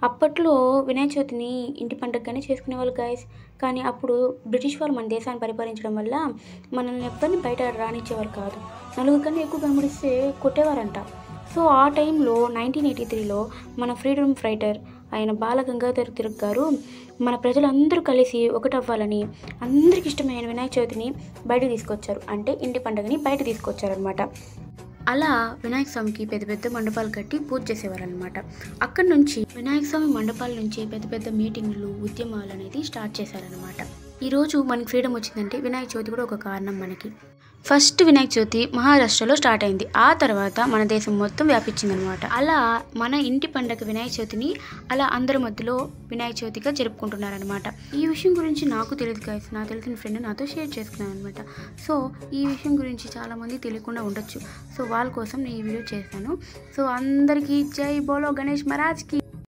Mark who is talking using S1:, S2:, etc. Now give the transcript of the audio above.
S1: అప్పట్లో వినాయక చవితిని ఇంటి పండగగానే చేసుకునేవాళ్ళు గైస్. కానీ అప్పుడు బ్రిటిష్ వాళ్ళు మన దేశాన్ని పరిపాలించడం వల్ల మనల్ని ఎవ్వరిని బయట రానిచ్చేవారు కాదు. నలుగురు కన్నా ఎక్కువ కనబడిస్తే కొట్టేవారంట. సో ఆ టైంలో 1983లో మన ఫ్రీడమ్ ఫైటర్ అయిన బాలగంగాధర్ తిలక్ గారు మన ప్రజలందరూ కలిసి ఒకటవ్వాలని అందరికి ఇష్టమైన వినాయక చవితిని బయటకు తీసుకొచ్చారు. అంటే ఇంటి పండుగని బయట తీసుకొచ్చారనమాట. అలా వినాయక స్వామికి పెద్ద పెద్ద మండపాలు కట్టి పూజ చేసేవారనమాట. అక్కడి నుంచి వినాయక స్వామి మండపాల నుంచి పెద్ద పెద్ద మీటింగ్లు, ఉద్యమాలు అనేది స్టార్ట్ చేశారనమాట. ఈరోజు మనకి ఫ్రీడమ్ వచ్చిందంటే వినాయక చవితి కూడా ఒక కారణం మనకి. ఫస్ట్ వినాయక చవితి మహారాష్ట్రలో స్టార్ట్ అయింది. ఆ తర్వాత మన దేశం మొత్తం వ్యాపించిందనమాట. అలా మన ఇంటి పండగ వినాయక చవితిని అలా అందరి మధ్యలో వినాయక చవితిగా జరుపుకుంటున్నారనమాట. ఈ విషయం గురించి నాకు తెలియదు గైస్. నాకు తెలిసిన ఫ్రెండ్ నాతో షేర్ చేసుకున్నాను అనమాట. సో ఈ విషయం గురించి చాలామంది తెలియకుండా ఉండొచ్చు. సో వాళ్ళ కోసం నేను ఈ వీడియో చేశాను. సో అందరికీ జై బోలో గణేష్ మహారాజ్కి.